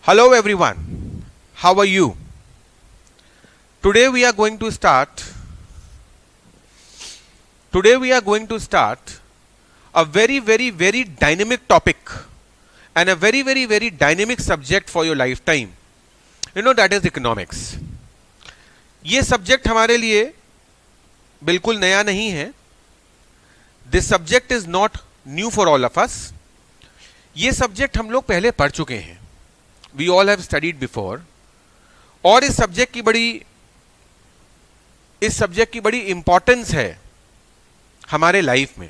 Hello everyone, how are you? Today we are going to start a very dynamic topic and a very dynamic subject for your lifetime. You know, that is economics. ये subject हमारे लिए बिल्कुल नया नहीं है. This subject is not new for all of us. ये subject हम लोग पहले पढ़ चुके हैं. We all have studied before. और इस सब्जेक्ट की बड़ी इंपॉर्टेंस है हमारे लाइफ में.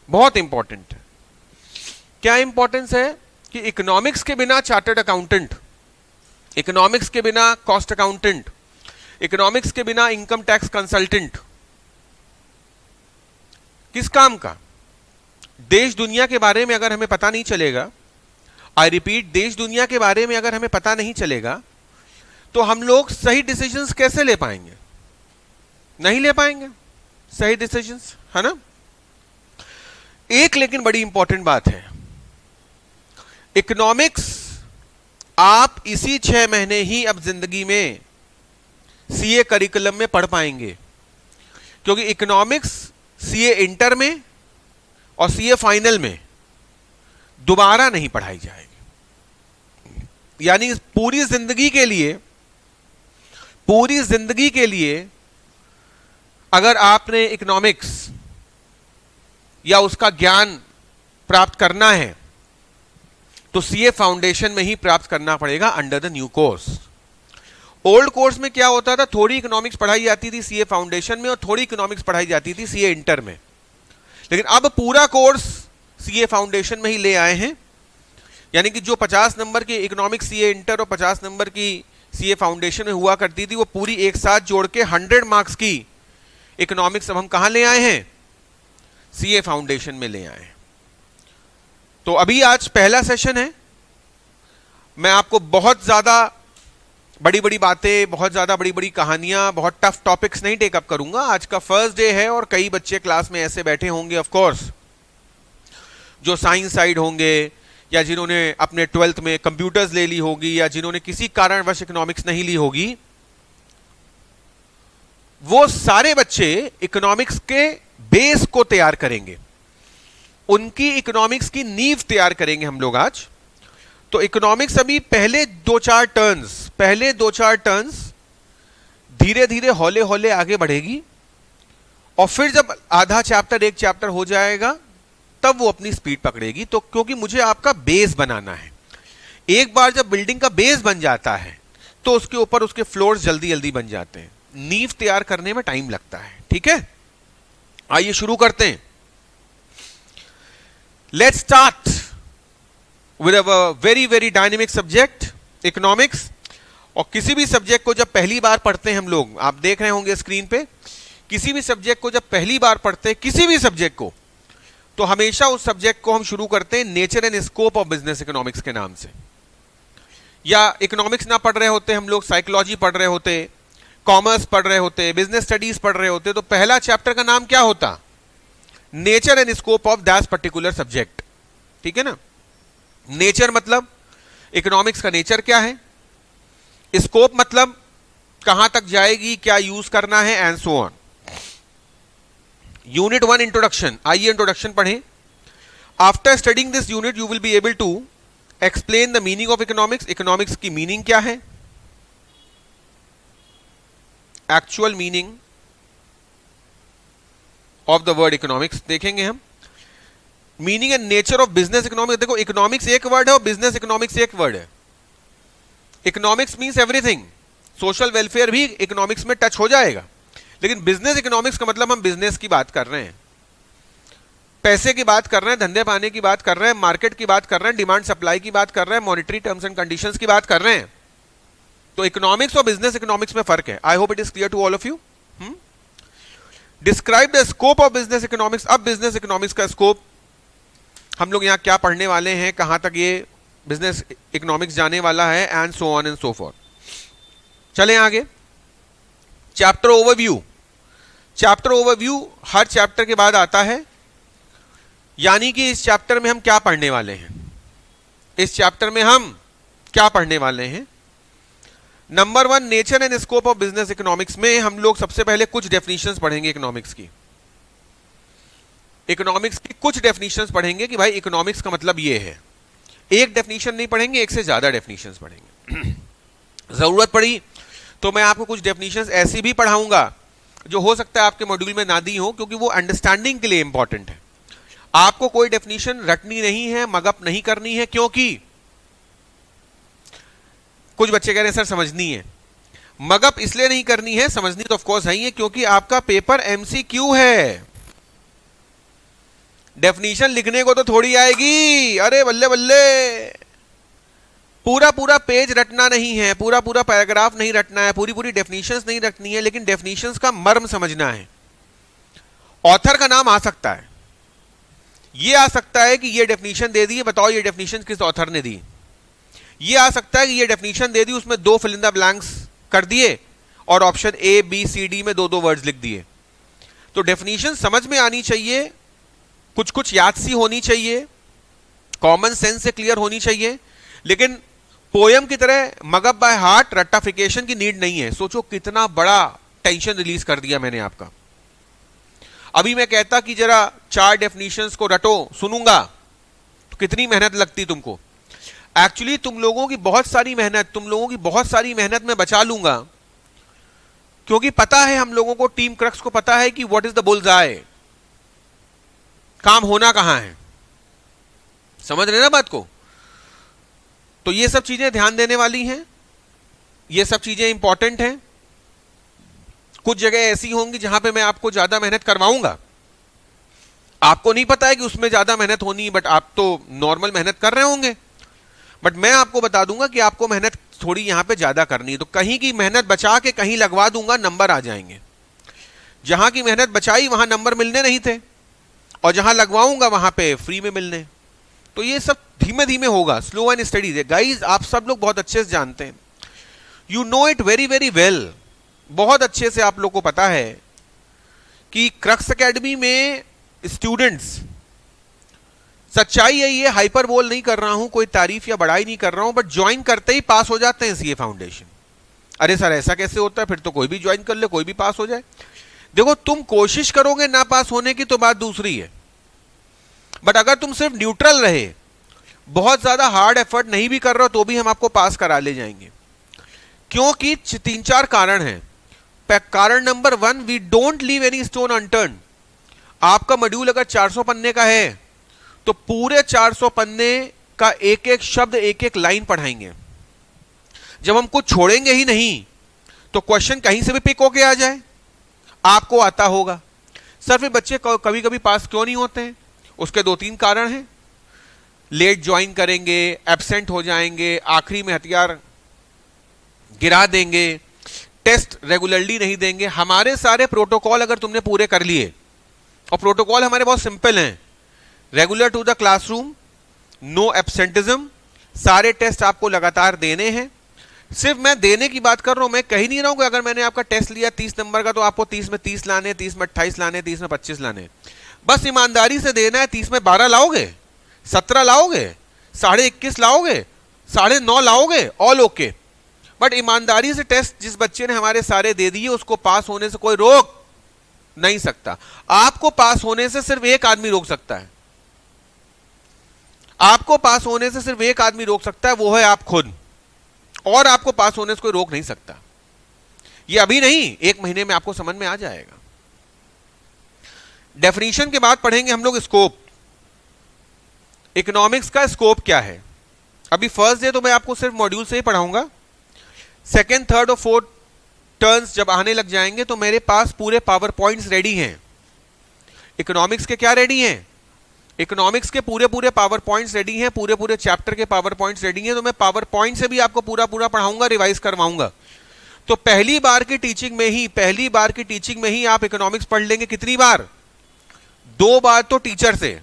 बहुत इंपॉर्टेंट है. क्या इंपॉर्टेंस है कि इकोनॉमिक्स के बिना चार्टर्ड अकाउंटेंट, इकोनॉमिक्स के बिना कॉस्ट अकाउंटेंट, इकोनॉमिक्स के बिना इनकम टैक्स कंसल्टेंट किस काम का. देश दुनिया के बारे में अगर हमें पता नहीं चलेगा, आई रिपीट, देश दुनिया के बारे में अगर हमें पता नहीं चलेगा तो हम लोग सही डिसीजंस कैसे ले पाएंगे? नहीं ले पाएंगे सही डिसीजंस, है ना. एक लेकिन बड़ी इंपॉर्टेंट बात है, इकोनॉमिक्स आप इसी 6 महीने ही अब जिंदगी में सीए करिकुलम में पढ़ पाएंगे. क्योंकि इकोनॉमिक्स सीए इंटर में और सीए फाइनल में दोबारा नहीं पढ़ाई जाएगी. यानी पूरी जिंदगी के लिए अगर आपने इकोनॉमिक्स या उसका ज्ञान प्राप्त करना है तो सीए फाउंडेशन में ही प्राप्त करना पड़ेगा under the new course. Old course में क्या होता था, थोड़ी इकोनॉमिक्स पढ़ाई जाती थी सीए फाउंडेशन में और थोड़ी इकोनॉमिक्स पढ़ाई जाती थी सीए इंटर में. लेकिन अब पूरा कोर्स सीए फाउंडेशन में ही ले आए हैं. यानी कि जो 50 नंबर की इकोनॉमिक्स सीए इंटर और 50 नंबर की सीए फाउंडेशन में हुआ करती थी, वो पूरी एक साथ जोड़ के 100 मार्क्स की इकोनॉमिक्स अब हम कहां ले आए हैं? सीए फाउंडेशन में ले आए हैं. तो अभी आज पहला सेशन है. मैं आपको बहुत ज्यादा बड़ी बातें, बहुत ज्यादा बड़ी कहानियां, बहुत टफ टॉपिक्स नहीं टेकअप करूंगा. आज का फर्स्ट डे है और कई बच्चे क्लास में ऐसे बैठे होंगे ऑफ कोर्स जो साइंस साइड होंगे, या जिन्होंने अपने 12th में कंप्यूटर्स ले ली होगी, या जिन्होंने किसी कारणवश इकोनॉमिक्स नहीं ली होगी. वो सारे बच्चे इकोनॉमिक्स के बेस को तैयार करेंगे, उनकी इकोनॉमिक्स की नींव तैयार करेंगे हम लोग आज. तो इकोनॉमिक्स अभी पहले दो चार टर्न्स धीरे धीरे हौले हौले आगे बढ़ेगी. और फिर जब आधा चैप्टर, एक चैप्टर हो जाएगा, तब वो अपनी स्पीड पकड़ेगी. तो क्योंकि मुझे आपका बेस बनाना है. एक बार जब बिल्डिंग का बेस बन जाता है तो उसके ऊपर उसके फ्लोर्स जल्दी बन जाते हैं. नींव तैयार करने में टाइम लगता है. ठीक है, आइए शुरू करते हैं. Let's start with a very dynamic subject economics. और किसी भी सब्जेक्ट को जब पहली बार पढ़ते हैं हम लोग, आप देख रहे होंगे स्क्रीन पे, किसी भी सब्जेक्ट को जब पहली बार पढ़ते हैं, किसी भी सब्जेक्ट को, तो हमेशा उस सब्जेक्ट को हम शुरू करते हैं nature and scope of business economics के नाम से. या इकोनॉमिक्स ना पढ़ रहे होते हम लोग, साइकोलॉजी पढ़ रहे होते, कॉमर्स पढ़ रहे होते, बिजनेस स्टडीज पढ़ रहे होते, तो पहला चैप्टर का नाम क्या होता? Nature and scope of that particular subject. ठीक है ना. नेचर मतलब इकोनॉमिक्स का नेचर क्या है, स्कोप मतलब कहां तक जाएगी, क्या यूज करना है, and so on. Unit 1 introduction. आइए इंट्रोडक्शन पढ़ें. After studying this unit you will be able to explain the meaning of economics. Economics की मीनिंग क्या है, actual meaning of the word economics देखेंगे हम. Meaning and nature of business economics. देखो, economics एक word है और बिजनेस इकोनॉमिक्स एक वर्ड है. Economics means everything. Social welfare भी इकोनॉमिक्स में टच हो जाएगा. लेकिन बिजनेस इकोनॉमिक्स का मतलब हम बिजनेस की बात कर रहे हैं, पैसे की बात कर रहे हैं, धंधे पाने की बात कर रहे हैं, मार्केट की बात कर रहे हैं, डिमांड सप्लाई की बात कर रहे हैं, मॉनेटरी टर्म्स एंड कंडीशंस की बात कर रहे हैं. तो इकोनॉमिक्स और बिजनेस इकोनॉमिक्स में फर्क है. I hope it is clear to all of you. Describe the scope of business economics. अब बिजनेस इकोनॉमिक्स का स्कोप हम लोग यहां क्या पढ़ने वाले हैं, कहां तक ये बिजनेस इकोनॉमिक्स जाने वाला है, and so on and so for. चलें आगे. Chapter overview. चैप्टर ओवरव्यू हर चैप्टर के बाद आता है. यानी कि इस चैप्टर में हम क्या पढ़ने वाले हैं? इस चैप्टर में हम क्या पढ़ने वाले हैं। Number 1, nature and scope of business economics में हम लोग सबसे पहले कुछ डेफिनेशंस पढ़ेंगे इकोनॉमिक्स की। इकोनॉमिक्स की कुछ डेफिनेशंस पढ़ेंगे कि भाई इकोनॉमिक्स का मतलब ये है। एक डेफिनेशन नहीं पढ़ेंगे, एक से ज्यादा डेफिनेशंस पढ़ेंगे। जरूरत पड़ी तो मैं आपको कुछ डेफिनेशंस ऐसी भी पढ़ाऊंगा जो हो सकता है आपके मॉड्यूल में ना दी हो, क्योंकि वो अंडरस्टैंडिंग के लिए इंपॉर्टेंट है। आपको कोई डेफिनेशन रटनी नहीं है, मगअप नहीं करनी है, क्योंकि कुछ बच्चे कह रहे हैं सर समझनी है। मगअप इसलिए नहीं करनी है, समझनी तो ऑफ कोर्स है ही है, क्योंकि आपका पेपर एमसीक्यू है। डेफिनेशन लिखने को तो थोड़ी आएगी, अरे बल्ले बल्ले, पूरा पूरा पेज रटना नहीं है, पूरा पूरा पैराग्राफ नहीं रटना है, पूरी पूरी डेफिनेशंस नहीं रटनी है, लेकिन डेफिनेशंस का मर्म समझना है। ऑथर का नाम आ सकता है, ये आ सकता है कि ये डेफिनेशन दे दी, बताओ ये डेफिनेशन किस ऑथर ने दी। ये आ सकता है कि ये डेफिनेशन दे दी, उसमें 2 फिल इन द ब्लैंक्स कर दिए और option A B C D में 2-2 वर्ड्स लिख दिए। तो डेफिनेशन समझ में आनी चाहिए, कुछ कुछ याद सी होनी चाहिए, कॉमन सेंस से क्लियर होनी चाहिए, लेकिन पोयम की तरह मगअप बाय हार्ट रट्टाफिकेशन की नीड नहीं है। सोचो कितना बड़ा टेंशन रिलीज कर दिया मैंने आपका। अभी मैं कहता कि जरा 4 डेफिनेशंस को रटो, सुनूंगा, तो कितनी मेहनत लगती तुमको। एक्चुअली तुम लोगों की बहुत सारी मेहनत मैं बचा लूंगा, क्योंकि पता है हम लोगों को, टीम क्रक्स को पता है कि व्हाट इज द बुल्स आई, काम होना कहां है। समझ रहे ना बात को। तो ये सब चीजें ध्यान देने वाली हैं, ये सब चीजें इंपॉर्टेंट हैं। कुछ जगह ऐसी होंगी जहां पे मैं आपको ज्यादा मेहनत करवाऊंगा, आपको नहीं पता है कि उसमें ज्यादा मेहनत होनी है, बट आप तो नॉर्मल मेहनत कर रहे होंगे, बट मैं आपको बता दूंगा कि आपको मेहनत थोड़ी यहां पे ज्यादा करनी है। तो कहीं की मेहनत बचा के कहीं लगवा दूंगा, नंबर आ जाएंगे। जहां की मेहनत बचाई वहां नंबर मिलने नहीं थे, और जहां लगवाऊंगा वहां पे फ्री में मिलने। तो ये सब धीमे धीमे होगा, स्लो एंड स्टडी। गाइज आप सब लोग बहुत अच्छे से जानते हैं, you know it very very well, बहुत अच्छे से आप लोग को पता है कि क्रक्स एकेडमी में स्टूडेंट्स, सच्चाई है ये, हाइपर बोल नहीं कर रहा हूं, कोई तारीफ या बड़ाई नहीं कर रहा हूं, बट ज्वाइन करते ही पास हो जाते हैं सीए फाउंडेशन। अरे सर ऐसा कैसे होता है, फिर तो कोई भी ज्वाइन कर ले, कोई भी पास हो जाए। देखो तुम कोशिश करोगे ना पास होने की तो बात दूसरी है, बट अगर तुम सिर्फ न्यूट्रल रहे, बहुत ज्यादा हार्ड एफर्ट नहीं भी कर रहे हो, तो भी हम आपको पास करा ले जाएंगे। क्योंकि 3-4 कारण हैं। कारण number 1, we don't leave any stone unturned. आपका मॉड्यूल अगर 400 पन्ने का है तो पूरे 400 पन्ने का एक एक शब्द, एक एक लाइन पढ़ाएंगे। जब हम कुछ छोड़ेंगे ही नहीं तो क्वेश्चन कहीं से भी पिक होके आ जाए, आपको आता होगा। सर फिर बच्चे कभी कभी पास क्यों नहीं होते हैं? उसके 2-3 कारण हैं। लेट ज्वाइन करेंगे, एब्सेंट हो जाएंगे, आखिरी में हथियार गिरा देंगे, टेस्ट रेगुलरली नहीं देंगे। हमारे सारे प्रोटोकॉल अगर तुमने पूरे कर लिए, और प्रोटोकॉल हमारे बहुत सिंपल हैं, regular to the classroom, no absenteeism, सारे टेस्ट आपको लगातार देने हैं। सिर्फ मैं देने की बात कर रहा हूं, मैं कही नहीं रहा हूं कि अगर मैंने आपका टेस्ट लिया 30 नंबर का तो आपको 30 में 30 लाने, 30 में 28 लाने, 30 में 25 लाने। बस ईमानदारी से देना है। 30 में 12 लाओगे, 17 लाओगे, 21.5 लाओगे, 9.5 लाओगे, ऑल ओके। बट ईमानदारी से टेस्ट जिस बच्चे ने हमारे सारे दे दिए, उसको पास होने से कोई रोक नहीं सकता। आपको पास होने से सिर्फ एक आदमी रोक सकता है, आपको पास होने से सिर्फ एक आदमी रोक सकता है, वो है आप खुद। और आपको पास होने से कोई रोक नहीं सकता। ये अभी नहीं, 1 महीने में आपको समझ में आ जाएगा। डेफिनेशन के बाद पढ़ेंगे हम लोग स्कोप। इकोनॉमिक्स का स्कोप क्या है? अभी फर्स्ट डे तो मैं आपको सिर्फ मॉड्यूल से ही पढ़ाऊंगा। सेकेंड, थर्ड और फोर्थ टर्न्स जब आने लग जाएंगे तो मेरे पास पूरे पावर पॉइंट्स रेडी हैं। इकोनॉमिक्स के क्या रेडी हैं? इकोनॉमिक्स के पूरे पूरे पावर पॉइंट्स रेडी हैं, पूरे पूरे चैप्टर के पावर पॉइंट्स रेडी हैं। तो मैं पावर पॉइंट से भी आपको पूरा पूरा पढ़ाऊंगा, रिवाइज करवाऊंगा। तो पहली बार की टीचिंग में ही आप इकोनॉमिक्स पढ़ लेंगे। कितनी बार? 2 बार तो टीचर से,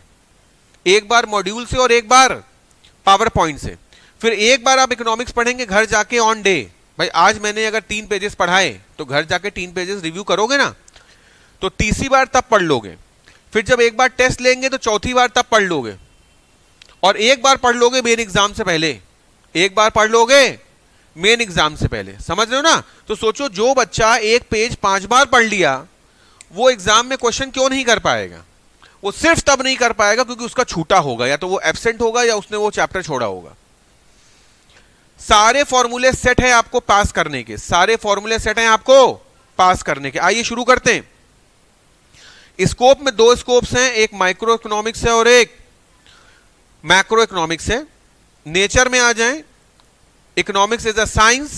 1 बार मॉड्यूल से और 1 बार पावर पॉइंट से। फिर 1 बार आप इकोनॉमिक्स पढ़ेंगे घर जाके ऑन डे। भाई आज मैंने अगर 3 पेजेस पढ़ाए तो घर जाके 3 पेजेस रिव्यू करोगे ना, तो तीसरी बार तब पढ़ लोगे। फिर जब 1 बार टेस्ट लेंगे तो चौथी बार तब पढ़ लोगे, और 1 बार पढ़ लोगे मेन एग्जाम से पहले, एक बार पढ़ लोगे मेन एग्जाम से पहले, समझ रहे हो ना? तो सोचो जो बच्चा एक पेज 5 बार पढ़ लिया वो एग्जाम में क्वेश्चन क्यों नहीं कर पाएगा? वो सिर्फ तब नहीं कर पाएगा क्योंकि उसका छूटा होगा, या तो वो एब्सेंट होगा या उसने वो चैप्टर छोड़ा होगा। सारे फॉर्मूले सेट है आपको पास करने के, सारे फॉर्मूले सेट हैं आपको पास करने के। आइए शुरू करते हैं। स्कोप में 2 स्कोप्स हैं, एक माइक्रो इकोनॉमिक्स है और एक मैक्रो इकोनॉमिक्स है। नेचर में आ जाएं, इकोनॉमिक्स इज अ साइंस।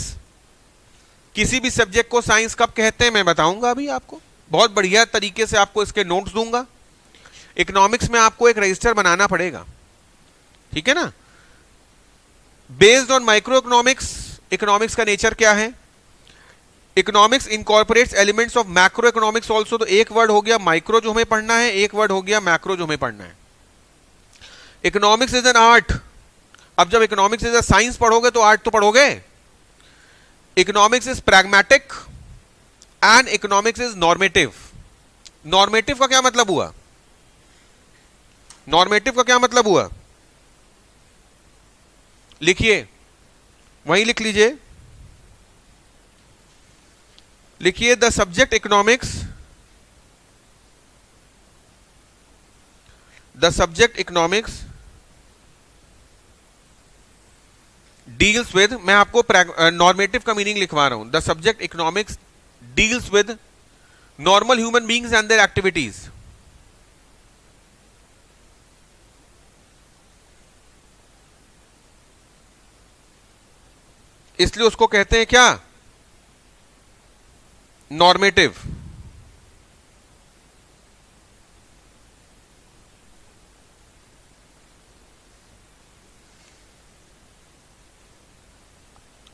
किसी भी सब्जेक्ट को साइंस कब कहते हैं मैं बताऊंगा अभी आपको, बहुत बढ़िया तरीके से आपको इसके नोट्स दूंगा। इकोनॉमिक्स में आपको एक रजिस्टर बनाना पड़ेगा, ठीक है ना? Based on micro economics, economics का नेचर क्या है? Economics incorporates elements of macro economics also. तो एक वर्ड हो गया माइक्रो जो हमें पढ़ना है, एक वर्ड हो गया मैक्रो जो हमें पढ़ना है। Economics is an art. अब जब इकोनॉमिक्स इज अ साइंस पढ़ोगे तो आर्ट तो पढ़ोगे। Economics is pragmatic and economics is normative. Normative का क्या मतलब हुआ? नॉर्मेटिव का क्या मतलब हुआ? लिखिए, वहीं लिख लीजिए, लिखिए the subject economics, the subject economics deals with, मैं आपको नॉर्मेटिव का मीनिंग लिखवा रहा हूं। The subject economics deals with normal human beings and their activities. इसलिए उसको कहते हैं क्या? Normative.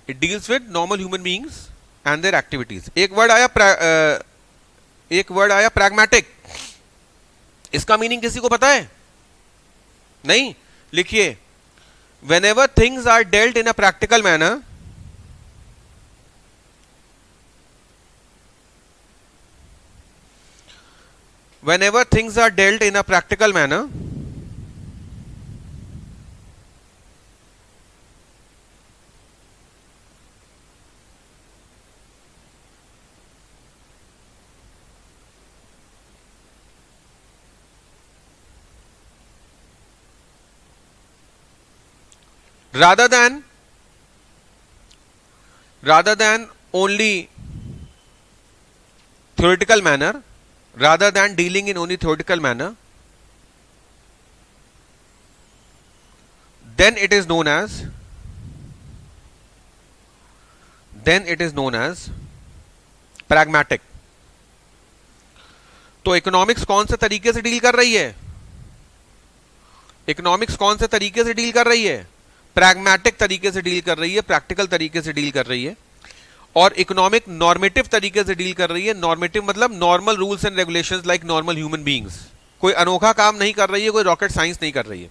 It deals with normal human beings and their activities. एक वर्ड आया प्रैग्मेटिक। इसका मीनिंग किसी को पता है? नहीं? लिखिए, whenever things are dealt in a practical manner, whenever things are dealt in a practical manner, rather than only theoretical manner, rather than dealing in only theoretical manner, then it is known as pragmatic। तो economics कौन से तरीके से deal कर रही है? Economics कौन से तरीके से डील कर रही है? प्रैग्मेटिक तरीके से डील कर रही है, प्रैक्टिकल तरीके से डील कर रही है। और इकोनॉमिक नॉर्मेटिव तरीके से डील कर रही है। नॉर्मेटिव मतलब normal rules and regulations like normal human beings. कोई अनोखा काम नहीं कर रही है, कोई रॉकेट साइंस नहीं कर रही है।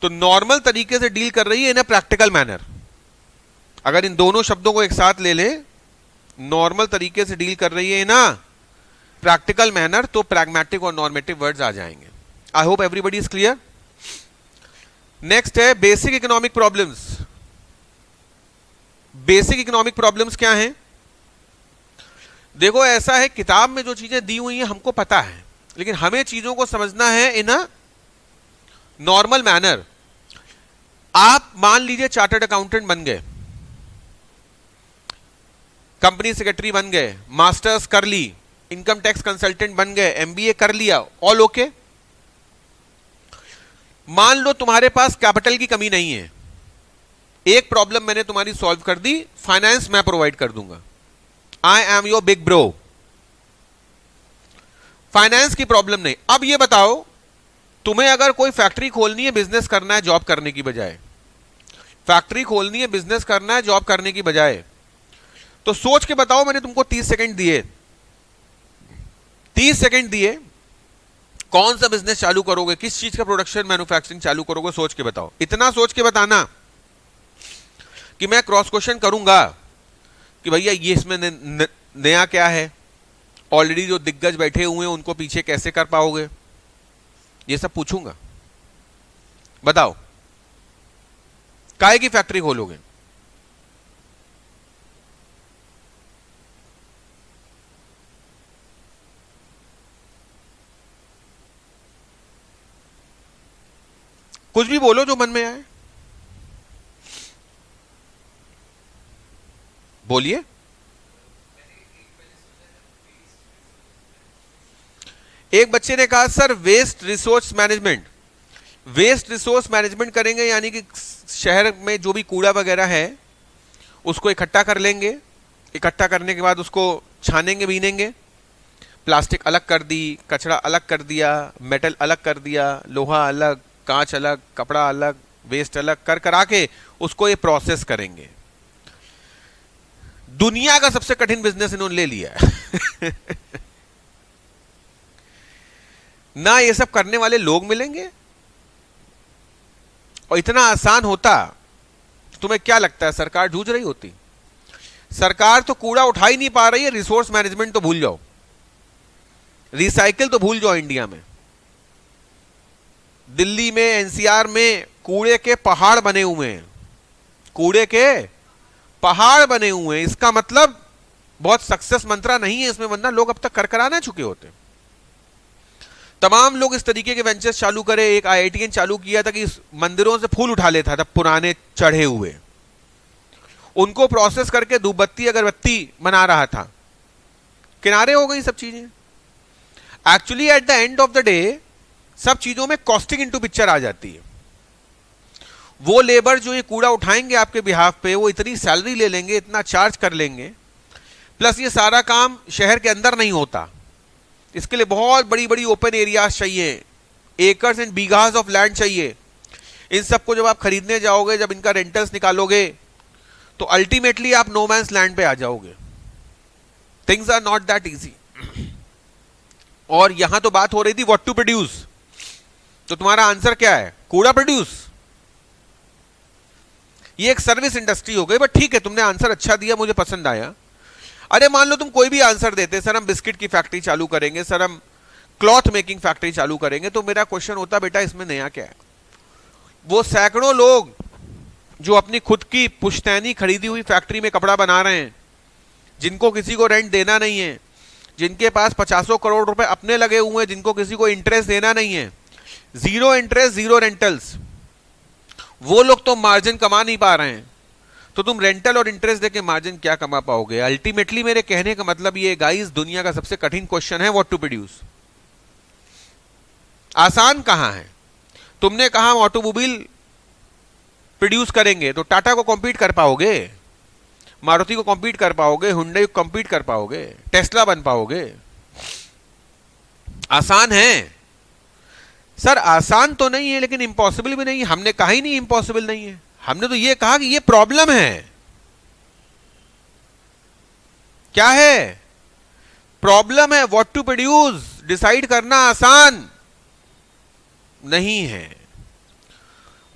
तो नॉर्मल तरीके से डील कर रही है इन अ प्रैक्टिकल मैनर। अगर इन दोनों शब्दों को एक साथ ले ले, नॉर्मल तरीके से डील कर रही है ना प्रैक्टिकल मैनर, तो प्रैग्मेटिक और नॉर्मेटिव वर्ड्स आ जाएंगे। I hope everybody is clear. Next है basic economic problems. Basic economic problems क्या हैं? देखो, ऐसा है किताब में जो चीजें दी हुई हैं हमको पता है, लेकिन हमें चीजों को समझना है इन अ नॉर्मल मैनर। आप मान लीजिए चार्टर्ड अकाउंटेंट बन गए, कंपनी सेक्रेटरी बन गए, मास्टर्स कर ली, इनकम टैक्स कंसल्टेंट बन गए, एमबीए कर लिया, ऑल ओके। मान लो तुम्हारे पास कैपिटल की कमी नहीं है, एक प्रॉब्लम मैंने तुम्हारी सॉल्व कर दी, फाइनेंस मैं प्रोवाइड कर दूंगा, I am your big bro. Finance की प्रॉब्लम नहीं। अब ये बताओ, तुम्हें अगर कोई फैक्ट्री खोलनी है, बिजनेस करना है जॉब करने की बजाय, फैक्ट्री खोलनी है, बिजनेस करना है जॉब करने की बजाय, तो सोच के बताओ, मैंने तुमको 30 सेकंड दिए, 30 सेकंड दिए, कौन सा बिजनेस चालू करोगे, किस चीज का प्रोडक्शन मैन्युफैक्चरिंग चालू करोगे, सोच के बताओ। इतना सोच के बताना कि मैं क्रॉस क्वेश्चन करूंगा कि भैया ये इसमें नया क्या है, ऑलरेडी जो दिग्गज बैठे हुए हैं उनको पीछे कैसे कर पाओगे, ये सब पूछूंगा। बताओ काय की फैक्ट्री खोलोगे? कुछ भी बोलो जो मन में आए, बोलिए। एक बच्चे ने कहा sir waste resource management, waste resource management करेंगे यानी कि शहर में जो भी कूड़ा वगैरह है उसको इकट्ठा कर लेंगे, इकट्ठा करने के बाद उसको छानेंगे बीनेंगे, प्लास्टिक अलग कर दी, कचरा अलग कर दिया, मेटल अलग कर दिया, लोहा अलग, कांच अलग, कपड़ा अलग, वेस्ट अलग कर करा के उसको ये प्रोसेस करेंगे। दुनिया का सबसे कठिन बिजनेस इन्होंने ले लिया है। ना ये सब करने वाले लोग मिलेंगे, और इतना आसान होता तो तुम्हें क्या लगता है सरकार जूझ रही होती? सरकार तो कूड़ा उठा ही नहीं पा रही है, रिसोर्स मैनेजमेंट तो भूल जाओ, रिसाइकिल तो भूल जाओ। इंडिया में, दिल्ली में, एनसीआर में कूड़े के पहाड़ बने हुए हैं, कूड़े के पहाड़ बने हुए हैं। इसका मतलब बहुत सक्सेस मंत्रा नहीं है इसमें, वरना लोग अब तक करकराना चुके होते। तमाम लोग इस तरीके के वेंचर्स चालू करे। एक आईआईटीएन चालू किया था कि मंदिरों से फूल उठा लेता था पुराने चढ़े हुए, उनको प्रोसेस करके धूपबत्ती अगरबत्ती बना रहा था। किनारे हो गई सब चीजें। Actually at the end of the day सब चीजों में कॉस्टिंग इनटू पिक्चर आ जाती है। वो लेबर जो ये कूड़ा उठाएंगे आपके बिहाफ पे, वो इतनी सैलरी ले लेंगे, इतना चार्ज कर लेंगे, प्लस ये सारा काम शहर के अंदर नहीं होता। इसके लिए बहुत बड़ी बड़ी ओपन एरियाज चाहिए, एकर्स एंड बीघास ऑफ लैंड चाहिए। इन सबको जब आप खरीदने जाओगे, जब इनका रेंटल्स निकालोगे, तो अल्टीमेटली आप नो मैंस लैंड पे आ जाओगे। Things are not that easy. और यहां तो बात हो रही थी व्हाट टू प्रोड्यूस, तो तुम्हारा आंसर क्या है? कूड़ा प्रोड्यूस। ये एक सर्विस इंडस्ट्री हो गई, बट ठीक है, तुमने आंसर अच्छा दिया, मुझे पसंद आया। अरे मान लो तुम कोई भी आंसर देते, सर हम बिस्किट की फैक्ट्री चालू करेंगे, सर हम क्लॉथ मेकिंग फैक्ट्री चालू करेंगे, तो मेरा क्वेश्चन होता बेटा इसमें नया क्या है? वो सैकड़ों लोग जो अपनी खुद की पुश्तैनी खरीदी हुई फैक्ट्री में कपड़ा बना रहे हैं, जिनको किसी को रेंट देना नहीं है, जिनके पास 50 करोड़ रुपए अपने लगे हुए हैं, जिनको किसी को इंटरेस्ट देना नहीं है, जीरो इंटरेस्ट जीरो रेंटल्स, वो लोग तो मार्जिन कमा नहीं पा रहे हैं। तो तुम रेंटल और इंटरेस्ट देके मार्जिन क्या कमा पाओगे? अल्टीमेटली मेरे कहने का मतलब ये गाइस, दुनिया का सबसे कठिन क्वेश्चन है व्हाट टू प्रोड्यूस। आसान कहां है? तुमने कहा हम ऑटोमोबाइल प्रोड्यूस करेंगे, तो टाटा को कॉम्पीट कर पाओगे? मारुति को कॉम्पीट कर पाओगे? हुंडई को कॉम्पीट कर पाओगे? टेस्ला बन पाओगे? आसान है सर, आसान तो नहीं है, लेकिन इम्पॉसिबल भी नहीं है। हमने कहा ही नहीं इम्पॉसिबल नहीं है, हमने तो ये कहा कि ये प्रॉब्लम है। क्या है? प्रॉब्लम है। व्हाट टू प्रोड्यूस डिसाइड करना आसान नहीं है।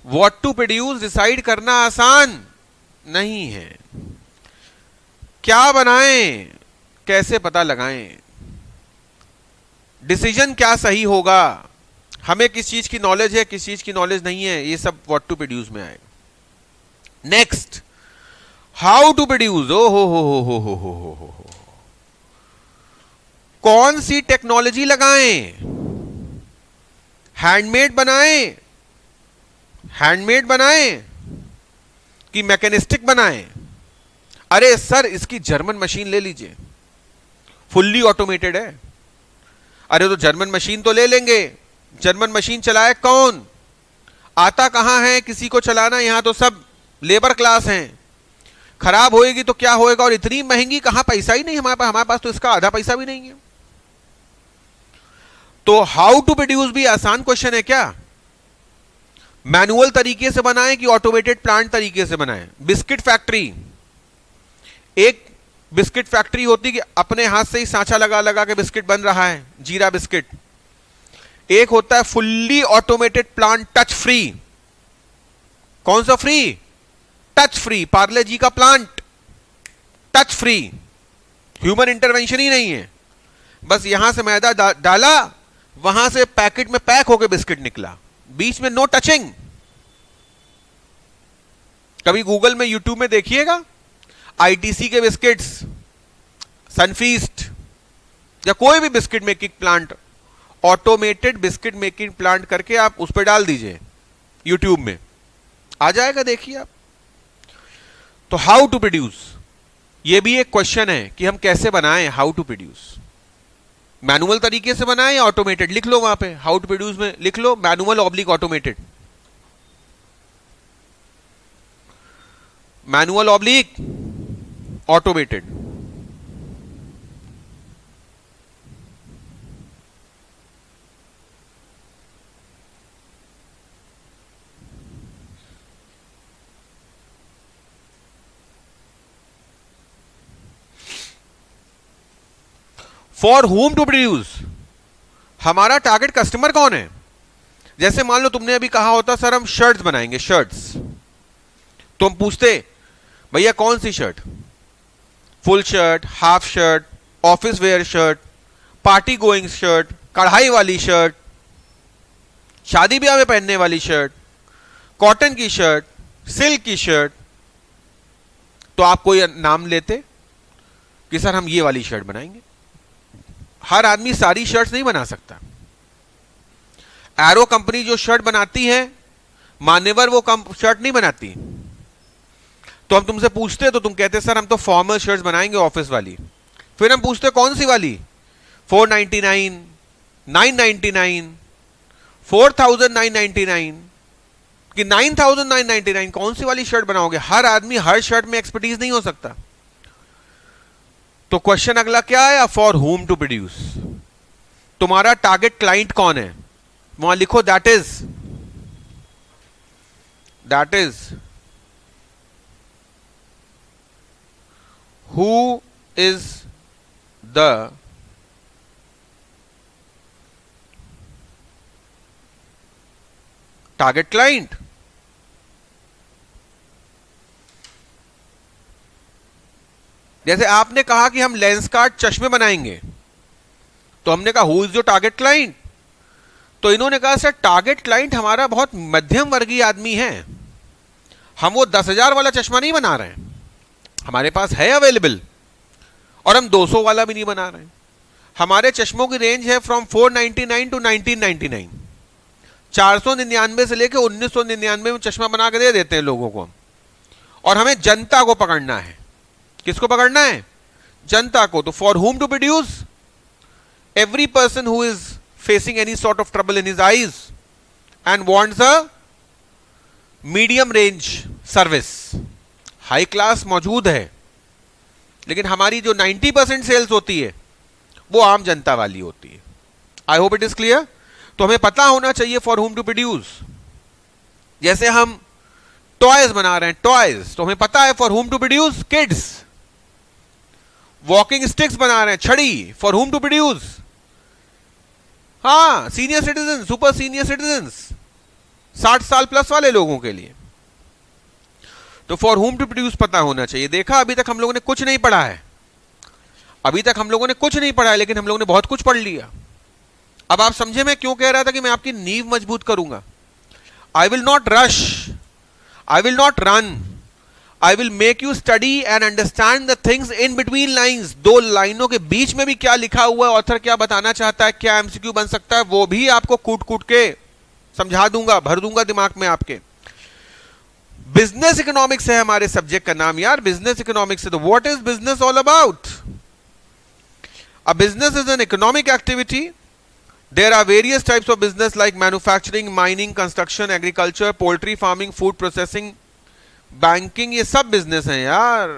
व्हाट टू प्रोड्यूस डिसाइड करना आसान नहीं है। क्या बनाएं, कैसे पता लगाएं, डिसीजन क्या सही होगा, हमें किस चीज की नॉलेज है, किस चीज की नॉलेज नहीं है, ये सब व्हाट टू प्रोड्यूस में आएगा। Next, how to produce. ओ हो, कौन सी टेक्नोलॉजी लगाएं? हैंडमेड बनाएं, हैंडमेड बनाएं कि मैकेनिस्टिक बनाएं? अरे सर इसकी जर्मन मशीन ले लीजिए, फुल्ली ऑटोमेटेड है। अरे तो जर्मन मशीन तो ले लेंगे, जर्मन मशीन चलाए कौन? आता कहां है किसी को चलाना? यहां तो सब लेबर क्लास हैं। खराब होएगी तो क्या होएगा? और इतनी महंगी, कहां पैसा ही नहीं हमारे पास तो इसका आधा पैसा भी नहीं है। तो हाउ टू प्रोड्यूस भी आसान क्वेश्चन है क्या? मैनुअल तरीके से बनाएं कि ऑटोमेटेड प्लांट तरीके से बनाएं? बिस्किट फैक्ट्री, एक बिस्किट फैक्ट्री होती कि अपने हाथ से ही सांचा लगा लगा के बिस्किट बन रहा है, जीरा बिस्किट। एक होता है fully automated plant, touch free. कौन सा free? Touch free. Parle G का plant touch free, human intervention ही नहीं है। बस यहां से मैदा डाला, वहां से पैकेट में पैक होकर बिस्किट निकला, बीच में नो टचिंग। कभी गूगल में, यूट्यूब में देखिएगा, आईटीसी के बिस्किट्स, सनफीस्ट या कोई भी biscuit making plant, automated biscuit making plant करके आप उस पर डाल दीजिए, यूट्यूब में आ जाएगा, देखिए आप। तो हाउ टू प्रोड्यूस, ये भी एक क्वेश्चन है कि हम कैसे बनाएं, हाउ टू प्रोड्यूस। मैनुअल तरीके से बनाएं या ऑटोमेटेड, लिख लो वहां पे, हाउ टू प्रोड्यूस में लिख लो manual oblique automated, manual oblique automated. For whom to produce, हमारा टारगेट कस्टमर कौन है। जैसे मान लो तुमने अभी कहा होता सर हम शर्ट्स बनाएंगे, शर्ट्स, तो हम पूछते भैया कौन सी shirt, full shirt, half shirt, office wear shirt, party going shirt, कढ़ाई वाली शर्ट, शादी ब्याह में पहनने वाली शर्ट, कॉटन की शर्ट, सिल्क की शर्ट। तो आप कोई नाम लेते कि सर हम ये वाली शर्ट बनाएंगे। हर आदमी सारी शर्ट्स नहीं बना सकता। एरो कंपनी जो शर्ट बनाती है, मान्यवर वो शर्ट नहीं बनाती। तो हम तुमसे पूछते तो तुम कहते सर हम तो फॉर्मल शर्ट्स बनाएंगे ऑफिस वाली। फिर हम पूछते कौन सी वाली, 499, 999, 4999 कि 9999, कौन सी वाली शर्ट बनाओगे। हर आदमी हर शर्ट में एक्सपर्टीज नहीं हो सकता। तो क्वेश्चन अगला क्या है, फॉर whom टू प्रोड्यूस, तुम्हारा टारगेट क्लाइंट कौन है, वहां लिखो that is who is the target client. जैसे आपने कहा कि हम लेंस कार्ड चश्मे बनाएंगे, तो हमने कहा who is your target client. तो इन्होंने कहा सर टारगेट क्लाइंट हमारा बहुत मध्यम वर्गीय आदमी है, हम वो 10,000 वाला चश्मा नहीं बना रहे हैं, हमारे पास है अवेलेबल, और हम 200 वाला भी नहीं बना रहे हैं। हमारे चश्मों की रेंज है फ्रॉम 499 टू 1999, 499 से लेकर 1999 में चश्मा बना के दे देते हैं लोगों को। और हमें जनता को पकड़ना है। किसको पकड़ना है, जनता को। तो for whom to produce, every person who is facing any sort of trouble in his eyes and wants a medium range service. High class मौजूद है, लेकिन हमारी जो 90% सेल्स होती है वो आम जनता वाली होती है। I hope it is clear. तो हमें पता होना चाहिए फॉर whom टू प्रोड्यूस। जैसे हम टॉयज बना रहे हैं, टॉयज, तो हमें पता है for whom to produce, kids. Walking sticks बना रहे हैं, छड़ी, फॉर whom टू प्रोड्यूस, हाँ senior citizen, super senior citizen, 60 साल प्लस वाले लोगों के लिए। तो फॉर whom टू प्रोड्यूस पता होना चाहिए। देखा, अभी तक हम लोगों ने कुछ नहीं पढ़ा है, अभी तक हम लोगों ने कुछ नहीं पढ़ा है, लेकिन हम लोगों ने बहुत कुछ पढ़ लिया। अब आप समझे मैं क्यों कह रहा था कि मैं आपकी नींव मजबूत करूंगा। I will not rush, I will not run. I will make you study and understand the things in between lines. दो लाइनों के बीच में भी क्या लिखा हुआ है, ऑथर क्या बताना चाहता है, क्या एमसीक्यू बन सकता है, वो भी आपको कूट कूट के समझा दूंगा, भर दूंगा दिमाग में आपके। बिजनेस इकोनॉमिक्स है हमारे सब्जेक्ट का नाम यार, बिजनेस इकोनॉमिक्स है। तो what is business all about? A business is an economic activity. There are various types of business like manufacturing, mining, construction, agriculture, poultry farming, food processing, banking, ये सब business हैं यार।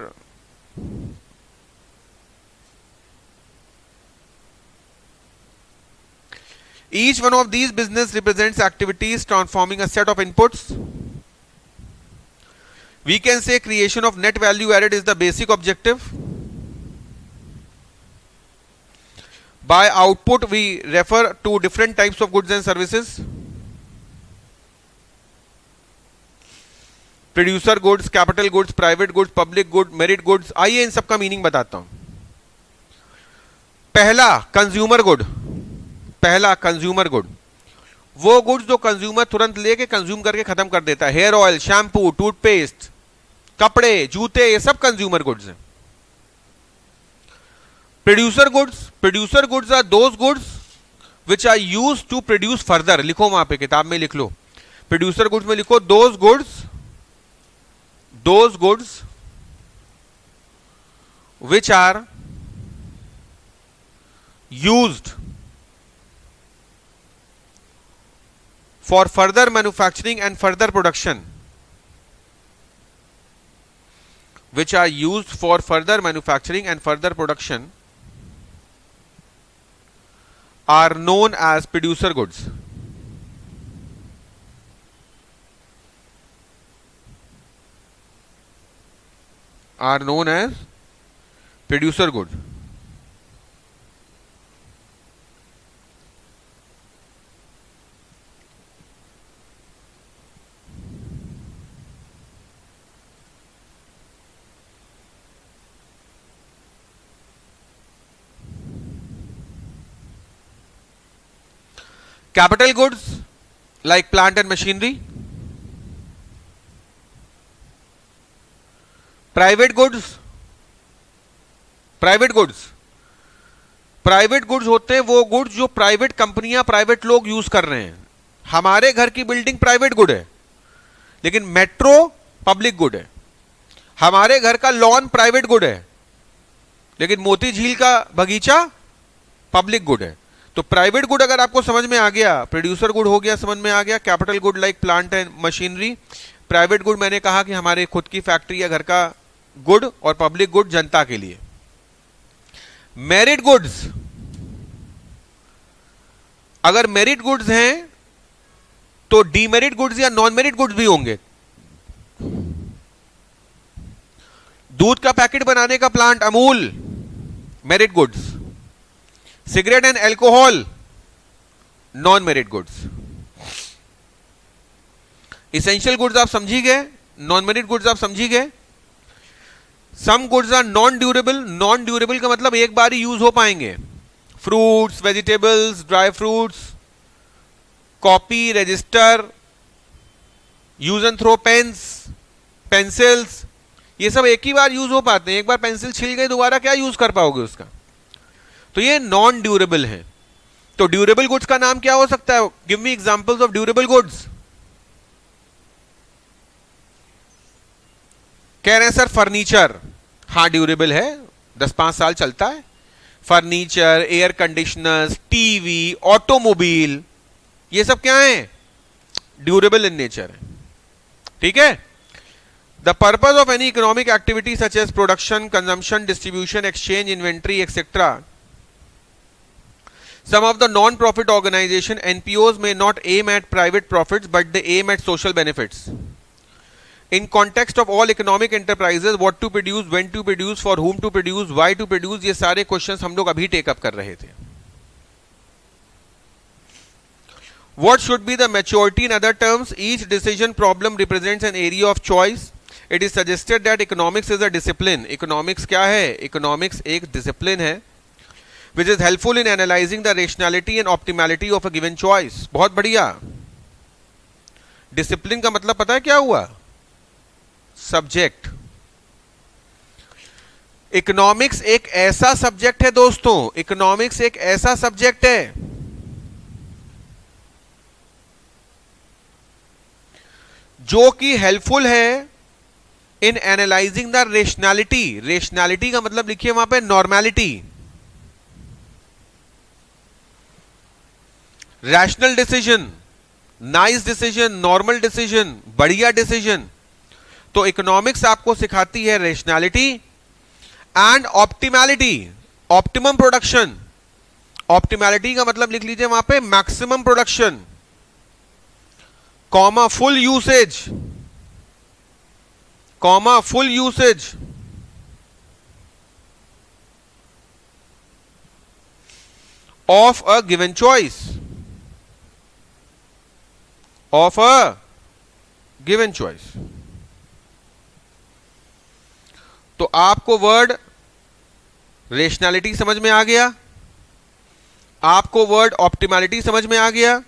Each one of these business represents activities transforming a set of inputs. We can say creation of net value added is the basic objective. By output we refer to different types of goods and services. Producer goods, capital goods, private goods, public goods, merit goods। आइए इन सब का meaning बताता हूं। पहला consumer good, पहला consumer good वो goods जो consumer तुरंत लेके कंज्यूम करके खत्म कर देता है। हेयर ऑयल, शैम्पू, टूथपेस्ट, कपड़े, जूते, ये सब कंज्यूमर गुड्स हैं। Producer goods are those goods which are used to produce further. लिखो वहां पे, किताब में लिख लो, प्रोड्यूसर गुड्स में लिखो those goods which are used for further manufacturing and further production, which are used for further manufacturing and further production, are known as producer goods. Are known as producer goods. Capital goods like plant and machinery. Private goods होते हैं वो goods जो private कंपनियां, private लोग use कर रहे हैं। हमारे घर की बिल्डिंग प्राइवेट गुड है, लेकिन मेट्रो पब्लिक गुड है। हमारे घर का लॉन प्राइवेट गुड है, लेकिन मोती झील का बगीचा पब्लिक गुड है। तो प्राइवेट गुड अगर आपको समझ में आ गया, प्रोड्यूसर गुड हो गया, समझ में आ गया। Capital good like plant and machinery. Private good मैंने कहा कि हमारे खुद की फैक्ट्री या घर का गुड, और पब्लिक गुड जनता के लिए। मेरिट गुड्स, अगर मेरिट गुड्स हैं तो डीमेरिट गुड्स या नॉन मेरिट गुड्स भी होंगे। दूध का पैकेट बनाने का plant Amul, merit goods. Cigarette and alcohol, non merit goods. Essential goods आप समझी गए, नॉन मेरिट गुड्स आप समझी गए। Some goods are non durable. Non durable का मतलब एक बार ही यूज हो पाएंगे। Fruits, vegetables, dry fruits, copy, register, use and throw pens, pencils, ये सब एक ही बार यूज हो पाते हैं। एक बार पेंसिल छिल गई, दोबारा क्या यूज कर पाओगे उसका। तो ये नॉन ड्यूरेबल है। तो ड्यूरेबल गुड्स का नाम क्या हो सकता है? Give me examples of durable goods. कह रहे हैं सर फर्नीचर, हाँ ड्यूरेबल है, 10-5 साल चलता है। Furniture, air conditioners, TV, automobile, ये सब क्या है? ड्यूरेबल इन नेचर है। ठीक है। The purpose of any economic activity such as production, consumption, distribution, exchange, inventory, etcetera. Some of the non-profit organization NPOs may not aim at private profits, but they aim at social benefits. In context of all economic enterprises, what to produce, when to produce, for whom to produce, why to produce, ये सारे questions हम लोग अभी take up कर रहे थे. What should be the maturity? In other terms, each decision problem represents an area of choice. It is suggested that economics is a discipline. Economics क्या है? Economics एक discipline है, which is helpful in analyzing the rationality and optimality of a given choice. बहुत बढ़िया। Discipline का मतलब पता है क्या हुआ? सब्जेक्ट। इकोनॉमिक्स एक ऐसा सब्जेक्ट है दोस्तों, इकोनॉमिक्स एक ऐसा सब्जेक्ट है जो कि हेल्पफुल है इन एनालाइजिंग द रेशनैलिटी। रेशनैलिटी का मतलब लिखिए वहां पे normality. Rational decision, nice decision, normal decision, बढ़िया डिसीजन। तो इकोनॉमिक्स आपको सिखाती है rationality and optimality, optimum production. Optimality का मतलब लिख लीजिए वहां पे maximum production, comma full usage, comma full usage of a given choice, of a given choice. तो आपको वर्ड रेशनैलिटी समझ में आ गया, आपको वर्ड ऑप्टिमैलिटी समझ में आ गया।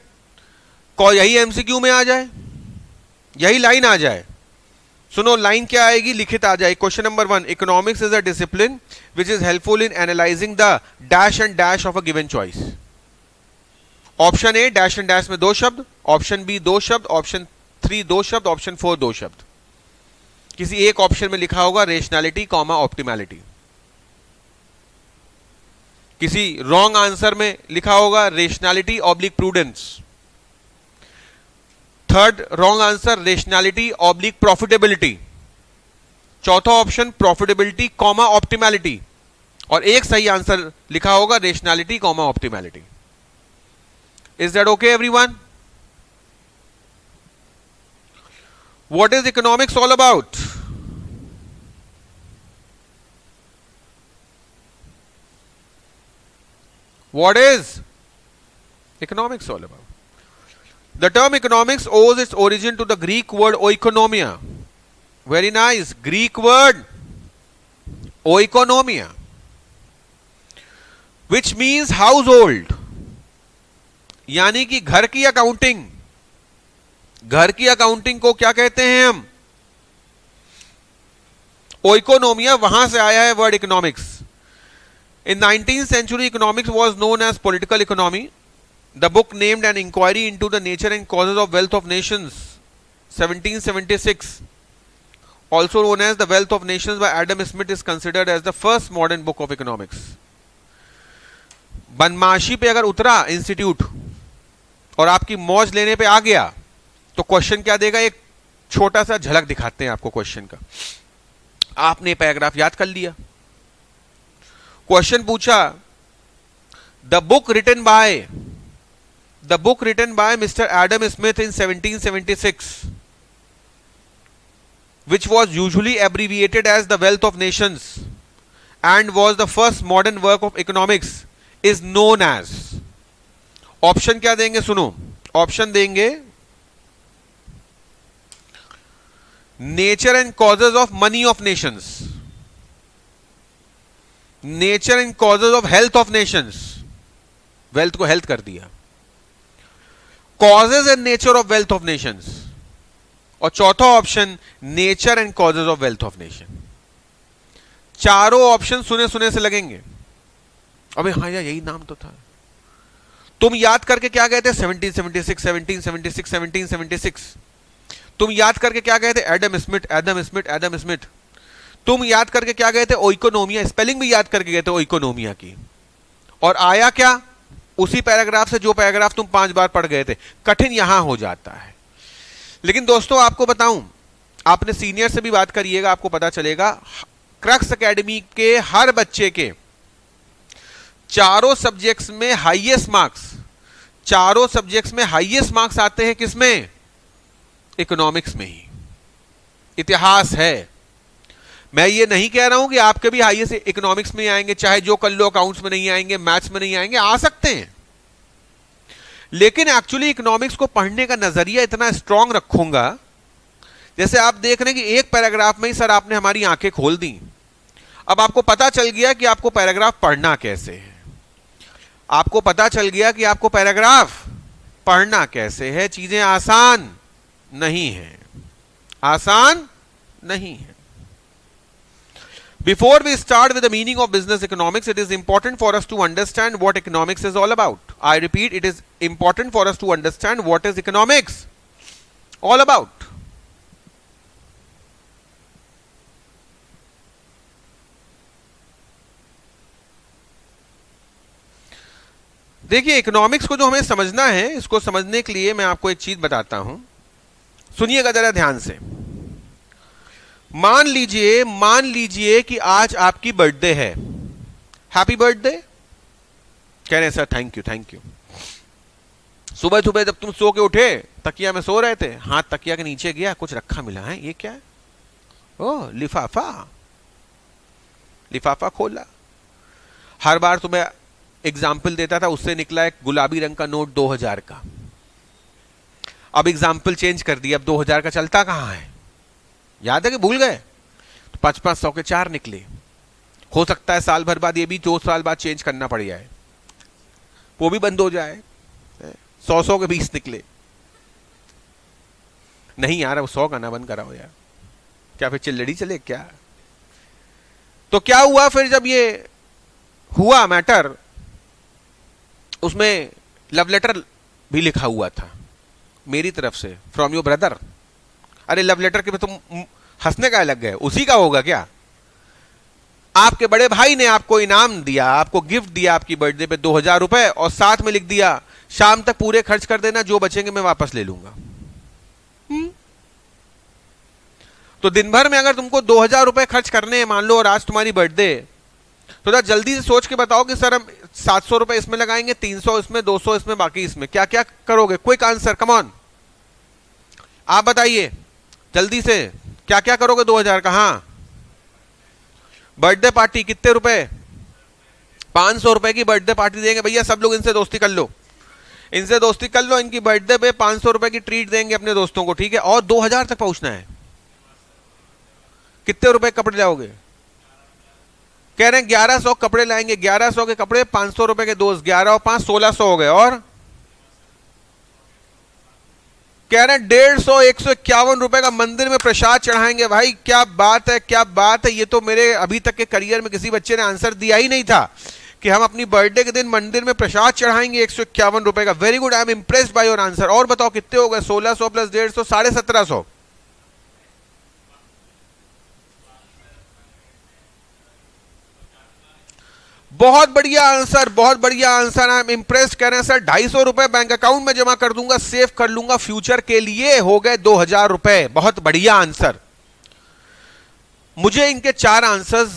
यही एमसीक्यू में आ जाए, यही लाइन आ जाए सुनो लाइन क्या आएगी, लिखित आ जाए। Question number 1, economics is a discipline which is helpful in analysing the dash and dash of a given choice. Option A dash and dash में 2 शब्द, ऑप्शन बी 2 शब्द, ऑप्शन 3 2 शब्द, ऑप्शन 4 2 शब्द। किसी एक ऑप्शन में लिखा होगा रेशनैलिटी कॉमा ऑप्टिमैलिटी, किसी रॉन्ग आंसर में लिखा होगा rationality oblique prudence, third wrong answer rationality oblique profitability, चौथा ऑप्शन प्रॉफिटेबिलिटी कॉमा ऑप्टिमैलिटी, और एक सही आंसर लिखा होगा rationality comma optimality. Is that okay everyone? What is economics all about? What is economics all about? The term economics owes its origin to the Greek word oikonomia. Very nice. Greek word oikonomia, which means household. यानी कि घर की accounting. घर की accounting को क्या कहते हैं हम? ओइकोनोमिया, वहां से आया है word economics. In 19th century, economics was known as political economy. The book named an inquiry into the nature and causes of wealth of nations, 1776, also known as The Wealth of Nations by Adam Smith, is considered as the first modern book of economics. बनमाशी पे अगर उतरा institute और आपकी मौज लेने पे आ गया तो क्वेश्चन क्या देगा? एक छोटा सा झलक दिखाते हैं आपको क्वेश्चन का। आपने पैराग्राफ याद कर लिया, क्वेश्चन पूछा the book written by mister Adam Smith in 1776 which was usually abbreviated as the Wealth of Nations and was the first modern work of economics is known as। Option क्या देंगे? सुनो, option देंगे nature and causes of money of Nations, nature and causes of health of Nations, wealth को health कर दिया, causes and nature of wealth of Nations, और चौथा option nature and causes of wealth of nation. चारों option सुने सुने से लगेंगे। अबे हाँ यार यही नाम तो था। तुम याद करके क्या कहते? 1776 1776 1776। तुम याद करके क्या कहते? Adam Smith Adam Smith Adam Smith. तुम याद करके क्या गए थे? ओइकोनोमिया, स्पेलिंग भी याद करके गए थे ओइकोनोमिया की। और आया क्या? उसी पैराग्राफ से जो पैराग्राफ तुम 5 बार पढ़ गए थे। कठिन यहां हो जाता है। लेकिन दोस्तों आपको बताऊं, आपने सीनियर से भी बात करिएगा, आपको पता चलेगा क्रक्स एकेडमी के हर बच्चे के चारों सब्जेक्ट्स में हाईएस्ट मार्क्स, चारों सब्जेक्ट्स में हाईएस्ट मार्क्स आते हैं किसमें? इकोनॉमिक्स में ही। इतिहास है। मैं ये नहीं कह रहा हूं कि आपके भी हाईएस्ट इकोनॉमिक्स में आएंगे, चाहे जो कर लो अकाउंट्स में नहीं आएंगे, मैथ्स में नहीं आएंगे, आ सकते हैं। लेकिन एक्चुअली इकोनॉमिक्स को पढ़ने का नजरिया इतना स्ट्रांग रखूंगा, जैसे आप देख रहे हैं कि एक पैराग्राफ में ही सर आपने हमारी आंखें खोल दी। अब आपको पता चल गया कि आपको पैराग्राफ पढ़ना कैसे है, आपको पता चल गया कि आपको पैराग्राफ पढ़ना कैसे है। चीजें आसान नहीं है, आसान नहीं है। Before we start with the meaning of business economics, it is important for us to understand what economics is all about. I repeat, it is important for us to understand what is economics all about. देखिए, economics को जो हमें समझना है, इसको समझने के लिए मैं आपको एक चीज बताता हूं, सुनिएगा जरा ध्यान से। मान लीजिए कि आज आपकी बर्थडे है। हैप्पी बर्थडे कह रहे हैं सर, थैंक यू। सुबह सुबह जब तुम सो के उठे, तकिया में सो रहे थे, हाथ तकिया के नीचे गया, कुछ रखा मिला है, ये क्या है? ओह, लिफाफा खोला। हर बार तुम्हें एग्जाम्पल देता था, उससे निकला एक गुलाबी रंग का नोट 2000 का। अब एग्जाम्पल चेंज कर दिया, अब 2000 का चलता कहां है? याद है कि भूल गए? तो 500 के 4 निकले। हो सकता है साल भर बाद ये भी 2 साल बाद चेंज करना पड़ जाए, वो भी बंद हो जाए। 100 के 20 निकले। नहीं यार, वो 100 का ना बंद कराओ यार। क्या फिर चिल्लड़ी चले क्या? तो क्या हुआ फिर जब ये हुआ मैटर, उसमें लव लेटर भी लिखा हुआ था मेरी तरफ से, फ्रॉम योर ब्रदर। अरे लव लेटर के पे तुम हंसने का लग गए, उसी का होगा क्या? आपके बड़े भाई ने आपको इनाम दिया, आपको गिफ्ट दिया आपकी बर्थडे पे 2000 रुपए, और साथ में लिख दिया शाम तक पूरे खर्च कर देना, जो बचेंगे मैं वापस ले लूंगा। तो दिन भर में अगर तुमको 2000 रुपए खर्च करने हैं मान लो, और आज तुम्हारी बर्थडे, तो जरा जल्दी से सोच के बताओ कि सर हम 700 रुपए इसमें लगाएंगे, 300 इसमें, 200 इसमें, बाकी इसमें, क्या क्या करोगे? क्विक आंसर, कम ऑन, आप बताइए जल्दी से, क्या क्या करोगे 2000 का? हाँ, बर्थडे पार्टी कितने रुपए? 500 रुपए की बर्थडे पार्टी देंगे भैया, सब लोग इनसे दोस्ती कर लो, इनसे दोस्ती कर लो, इनकी बर्थडे पे 500 रुपए की ट्रीट देंगे अपने दोस्तों को, ठीक है? और 2000 तक पहुंचना है। कितने रुपए कपड़े लाओगे? कह रहे हैं 1100 कपड़े लाएंगे, 1100 के कपड़े, 500 रुपए के दोस्त, 11 और 5 1600 हो गए, और कह रहे हैं 150 151 रुपए का मंदिर में प्रसाद चढ़ाएंगे। भाई क्या बात है, क्या बात है! ये तो मेरे अभी तक के करियर में किसी बच्चे ने आंसर दिया ही नहीं था कि हम अपनी बर्थडे के दिन मंदिर में प्रसाद चढ़ाएंगे 151 रुपए का। Very good, I am impressed by your answer. और बताओ कितने हो गए? 1600 प्लस 150, 1750। बहुत बढ़िया आंसर, बहुत बढ़िया आंसर, आई एम इंप्रेस्ड। कह रहे हैं सर 250 रुपए बैंक अकाउंट में जमा कर दूंगा, सेव कर लूंगा फ्यूचर के लिए, हो गए 2000 रुपए। बहुत बढ़िया आंसर। मुझे इनके 4 आंसर्स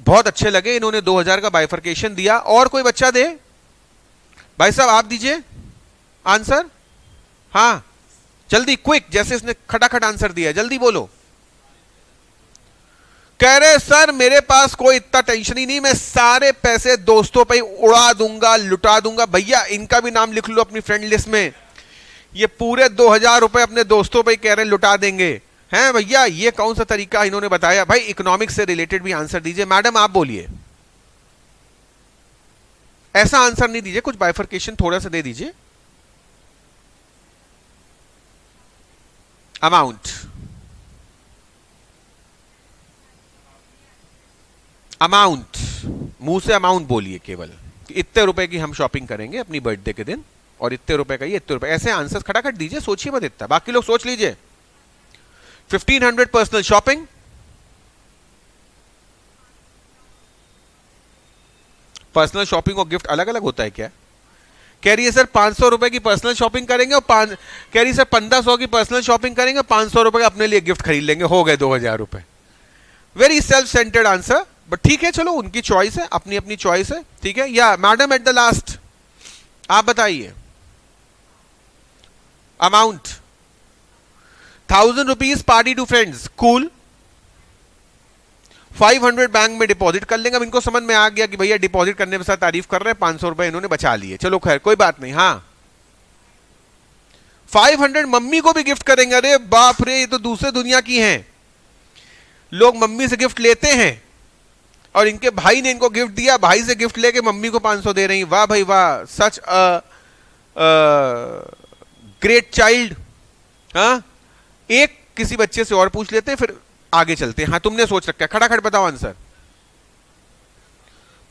बहुत अच्छे लगे, इन्होंने 2000 का बाइफर्केशन दिया। और कोई बच्चा दे? भाई साहब आप दीजिए आंसर, हाँ जल्दी, क्विक, जैसे इसने खटाखट आंसर दिया, जल्दी बोलो। कह रहे सर मेरे पास कोई इतना टेंशन ही नहीं, मैं सारे पैसे दोस्तों पे उड़ा दूंगा, लुटा दूंगा। भैया इनका भी नाम लिख लो अपनी फ्रेंड लिस्ट में, ये पूरे 2000 रुपए अपने दोस्तों पे कह रहे लुटा देंगे। हैं भैया, ये कौन सा तरीका इन्होंने बताया? भाई इकोनॉमिक्स से रिलेटेड भी आंसर दीजिए। मैडम आप बोलिए, ऐसा आंसर नहीं दीजिए, कुछ बाइफर्केशन थोड़ा सा दे दीजिए। अमाउंट, अमाउंट, मुंह से अमाउंट बोलिए केवल, कि इतने रुपए की हम शॉपिंग करेंगे अपनी बर्थडे के दिन, और इतने रुपए का ये, इतने रुपए, ऐसे आंसर खटाखट दीजिए, सोचिए मत इतना, बाकी लोग सोच लीजिए। 1500 पर्सनल शॉपिंग, पर्सनल शॉपिंग और गिफ्ट अलग अलग होता है क्या? कह रही है सर 500 रुपए की पर्सनल शॉपिंग करेंगे, और कह रही है सर 1500 की पर्सनल शॉपिंग करेंगे, 500 रुपए का अपने लिए गिफ्ट खरीद लेंगे, हो गए 2000 रुपए। Very self centred answer, but ठीक है, चलो उनकी चॉइस है, अपनी अपनी चॉइस है, ठीक है। या मैडम एट द लास्ट आप बताइए amount. 1000 rupees party to friends, cool. 500 bank में डिपॉजिट कर लेंगे। अब इनको समझ में आ गया कि भैया डिपॉजिट करने में साथ तारीफ कर रहे हैं, 500 रुपए इन्होंने बचा लिए, चलो खैर कोई बात नहीं। हाँ 500 मम्मी को भी गिफ्ट करेंगे। अरे बाप रे, ये तो दूसरे दुनिया की हैं। लोग मम्मी से गिफ्ट लेते हैं और इनके भाई ने इनको गिफ्ट दिया, भाई से गिफ्ट लेके मम्मी को 500 दे रही। वाह भाई वाह, सच ग्रेट चाइल्ड। हाँ, एक किसी बच्चे से और पूछ लेते हैं, फिर आगे चलते हैं। हाँ तुमने सोच रखा है, खटाखट बताओ आंसर।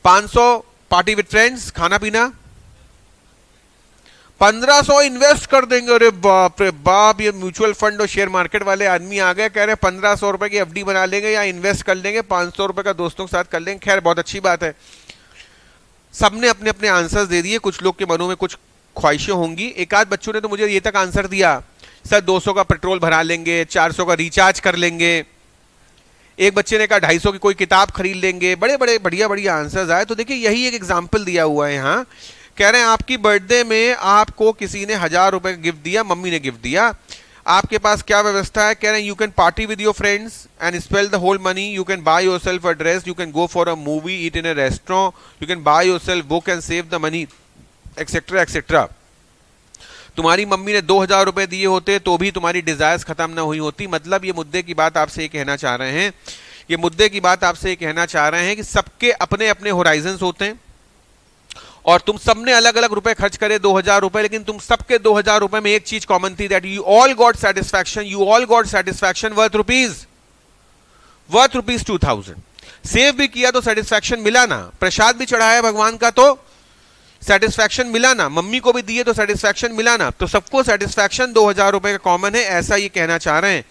500 पार्टी विद फ्रेंड्स, खाना पीना। 1500 इन्वेस्ट कर देंगे। अरे बाप रे बाप, ये म्यूचुअल फंड और शेयर मार्केट वाले आदमी आ गए, कह रहे हैं 1500 रुपए की एफडी बना लेंगे या इन्वेस्ट कर लेंगे, 500 रुपए का दोस्तों के साथ कर लेंगे। खैर बहुत अच्छी बात है, सबने अपने अपने आंसर्स दे दिए। कुछ लोग के मनों में कुछ ख्वाहिशें होंगी। एक आध बच्चों ने तो मुझे ये तक आंसर दिया, सर 200 का पेट्रोल भरा लेंगे, 400 का रिचार्ज कर लेंगे। एक बच्चे ने कहा 250 की कोई किताब खरीद लेंगे। बड़े बड़े बढ़िया बढ़िया आंसर्स आए। तो देखिए यही एक एग्जाम्पल दिया हुआ है यहाँ। कह रहे हैं आपकी बर्थडे में आपको किसी ने 1000 रुपए का गिफ्ट दिया, मम्मी ने गिफ्ट दिया, आपके पास क्या व्यवस्था है? कह रहे हैं you can party with your friends and spell the whole money, you can buy yourself a dress, you can go for a movie, eat in a restaurant, you can buy yourself book and save the money, etcetera etcetera. तुम्हारी mummy ने 2000 रुपए दिए होते तो भी तुम्हारी desires खत्म ना हुई होती। मतलब ये मुद्दे की बात आपसे ये कहना चाह रहे हैं, ये मुद्दे की बात आपसे ये कहना चाह रहे हैं कि सबके अपने अपने होराइजन्स होते हैं और तुम सबने अलग अलग रुपए खर्च करे 2000 रुपए, लेकिन तुम सबके 2000 रुपए में एक चीज कॉमन थी, that you all got satisfaction, you all got satisfaction worth rupees worth ₹2000। Save भी किया तो सेटिस्फैक्शन मिला ना, प्रसाद भी चढ़ाया भगवान का तो सेटिस्फैक्शन मिला ना, मम्मी को भी दिए तो सेटिस्फैक्शन मिला ना, तो सबको सेटिस्फैक्शन 2000 रुपए का कॉमन है, ऐसा ये कहना चाह रहे हैं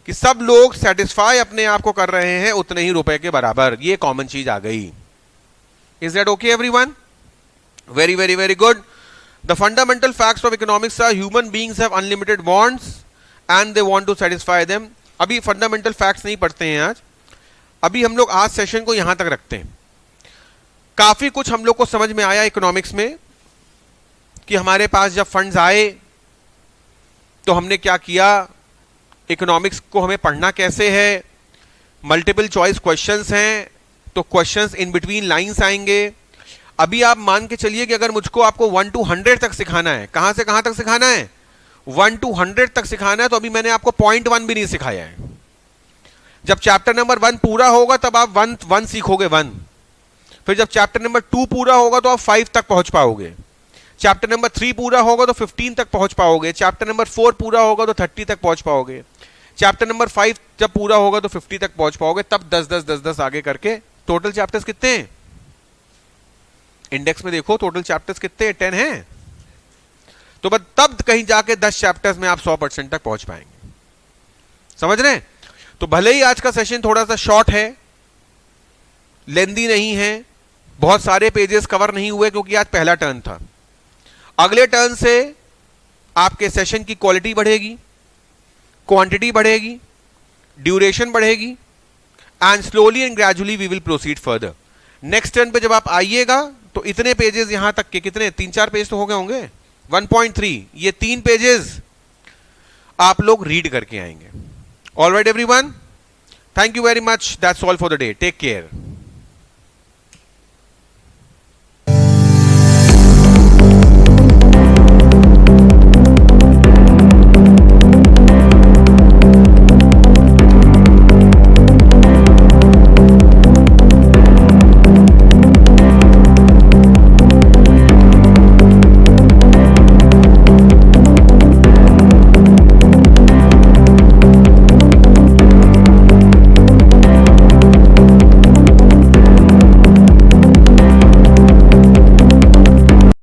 कि सब लोग सेटिस्फाई अपने आप को कर रहे हैं उतने ही रुपए के बराबर, ये कॉमन चीज आ गई। Is that okay everyone? Very very very good. The fundamental facts of economics are human beings have unlimited wants and they want to satisfy them. अभी फंडामेंटल फैक्ट्स नहीं पढ़ते हैं आज, अभी हम लोग आज सेशन को यहां तक रखते हैं। काफी कुछ हम लोग को समझ में आया इकोनॉमिक्स में कि हमारे पास जब फंड्स आए तो हमने क्या किया, इकोनॉमिक्स को हमें पढ़ना कैसे है, मल्टीपल चॉइस क्वेश्चंस हैं तो क्वेश्चंस इन बिटवीन लाइंस आएंगे। अभी आप मान के चलिए कि अगर मुझको आपको 1 to 100 तक सिखाना है, कहां से कहां तक सिखाना है, 1 to 100 तक सिखाना है, तो अभी मैंने आपको 0.1 भी नहीं सिखाया है। जब चैप्टर नंबर 1 पूरा होगा तब आप 1 सीखोगे 1, फिर जब चैप्टर नंबर 2 पूरा होगा तो आप 5 तक पहुंच पाओगे, चैप्टर नंबर 3 पूरा होगा तो 15 तक पहुंच पाओगे, चैप्टर नंबर 4 पूरा होगा तो 30 तक पहुंच पाओगे, चैप्टर नंबर 5 जब पूरा होगा तो 50 तक पहुंच पाओगे, तब 10-10-10-10 आगे करके टोटल चैप्टर्स कितने हैं? इंडेक्स में देखो टोटल चैप्टर्स कितने हैं, 10 हैं। तो बस तब कहीं जाके 10 चैप्टर्स में आप 100% तक पहुंच पाएंगे। समझ रहे हैं? तो भले ही आज का सेशन थोड़ा सा शॉर्ट है, लेंदी नहीं है, बहुत सारे पेजेस कवर नहीं हुए क्योंकि आज पहला टर्न था। अगले टर्न से आपके सेशन की क्वालिटी बढ़ेगी, क्वांटिटी बढ़ेगी, ड्यूरेशन बढ़ेगी, and slowly and gradually we will proceed further. Next turn पे जब आप आइएगा तो इतने पेजेस यहां तक के, कितने 3-4 पेज तो हो गए होंगे, 1.3, ये 3 पेजेस आप लोग रीड करके आएंगे। Alright everyone, thank you very much, that's all for the day, take care.